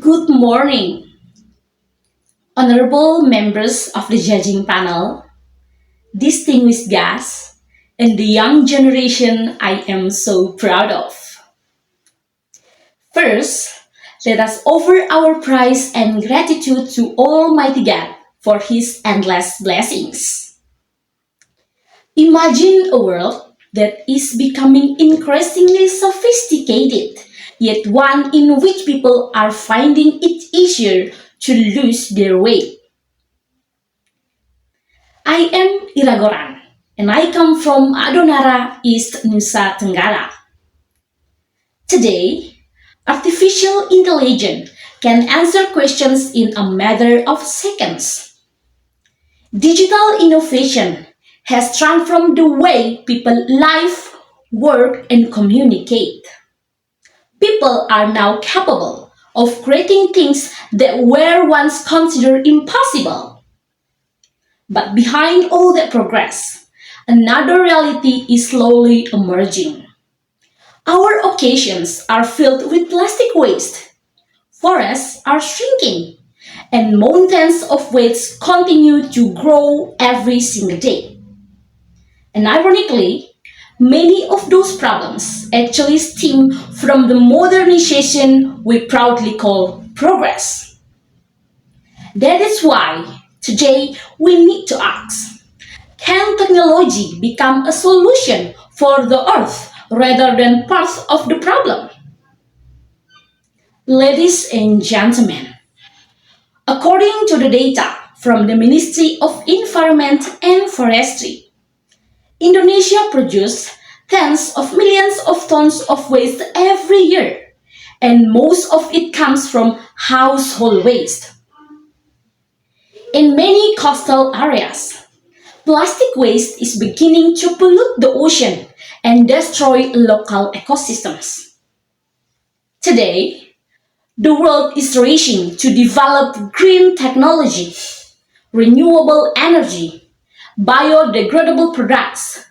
Good morning, honorable members of the judging panel, distinguished guests, and the young generation I am so proud of. First, let us offer our praise and gratitude to Almighty God for His endless blessings. Imagine a world that is becoming increasingly sophisticated, yet one in which people are finding it easier to lose their way. I am Iragoran, and I come from Adonara, East Nusa Tenggara. Today, artificial intelligence can answer questions in a matter of seconds. Digital innovation has transformed the way people live, work, and communicate. People are now capable of creating things that were once considered impossible. But behind all that progress, another reality is slowly emerging. Our occasions are filled with plastic waste, forests are shrinking, and mountains of waste continue to grow every single day. And ironically, many of those problems actually stem from the modernization we proudly call progress. That is why today we need to ask, can technology become a solution for the earth rather than part of the problem? Ladies and gentlemen, according to the data from the Ministry of Environment and Forestry, Indonesia produces tens of millions of tons of waste every year, and most of it comes from household waste. In many coastal areas, plastic waste is beginning to pollute the ocean and destroy local ecosystems. Today, the world is racing to develop green technology, renewable energy, biodegradable products,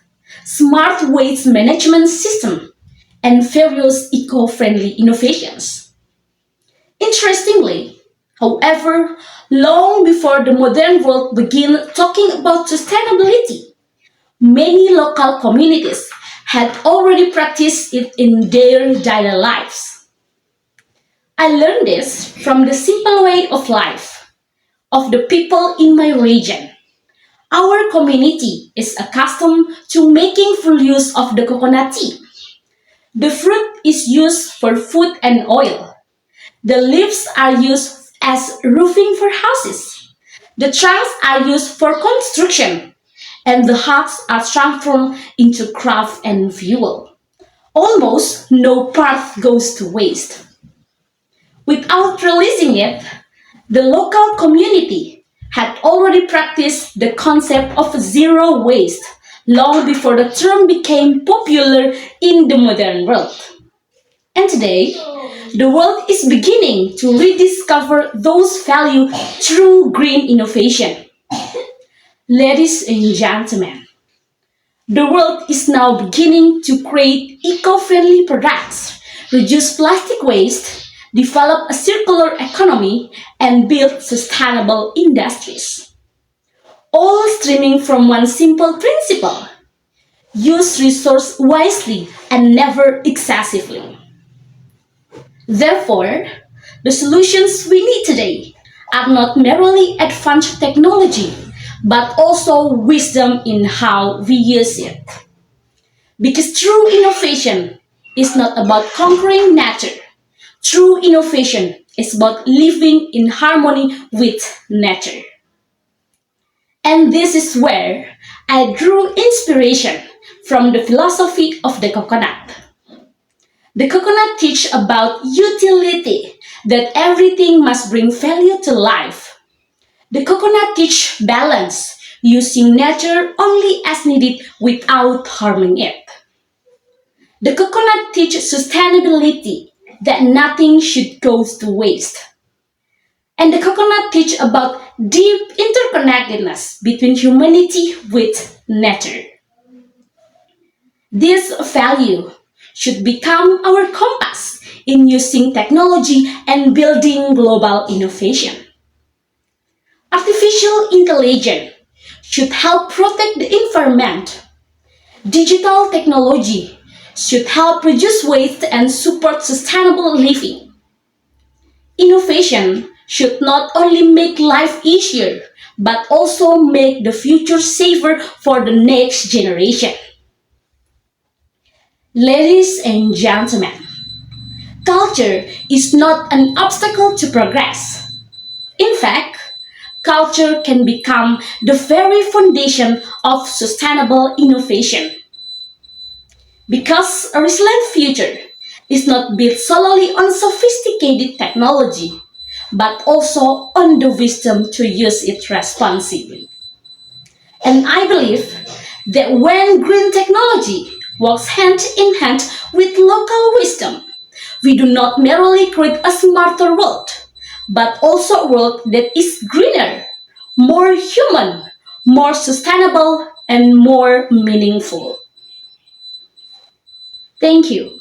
smart waste management system, and various eco-friendly innovations. Interestingly, however, long before the modern world began talking about sustainability, many local communities had already practiced it in their daily lives. I learned this from the simple way of life of the people in my region. Our community is accustomed to making full use of the coconut tea. The fruit is used for food and oil. The leaves are used as roofing for houses. The trunks are used for construction, and the huts are transformed into craft and fuel. Almost no part goes to waste. Without releasing it, the local community had already practiced the concept of zero waste long before the term became popular in the modern world. And today, the world is beginning to rediscover those values through green innovation. Ladies and gentlemen, the world is now beginning to create eco-friendly products, reduce plastic waste, develop a circular economy, and build sustainable industries. All stemming from one simple principle: use resource wisely and never excessively. Therefore, the solutions we need today are not merely advanced technology, but also wisdom in how we use it. Because true innovation is not about conquering nature. True innovation is about living in harmony with nature. And this is where I drew inspiration from the philosophy of the coconut. The coconut teaches about utility, that everything must bring value to life. The coconut teaches balance, using nature only as needed without harming it. The coconut teaches sustainability, that nothing should go to waste. And the coconut teaches about deep interconnectedness between humanity with nature. This value should become our compass in using technology and building global innovation. Artificial intelligence should help protect the environment. Digital technology should help reduce waste and support sustainable living. Innovation should not only make life easier, but also make the future safer for the next generation. Ladies and gentlemen, culture is not an obstacle to progress. In fact, culture can become the very foundation of sustainable innovation. Because a resilient future is not built solely on sophisticated technology, but also on the wisdom to use it responsibly. And I believe that when green technology works hand in hand with local wisdom, we do not merely create a smarter world, but also a world that is greener, more human, more sustainable, and more meaningful. Thank you.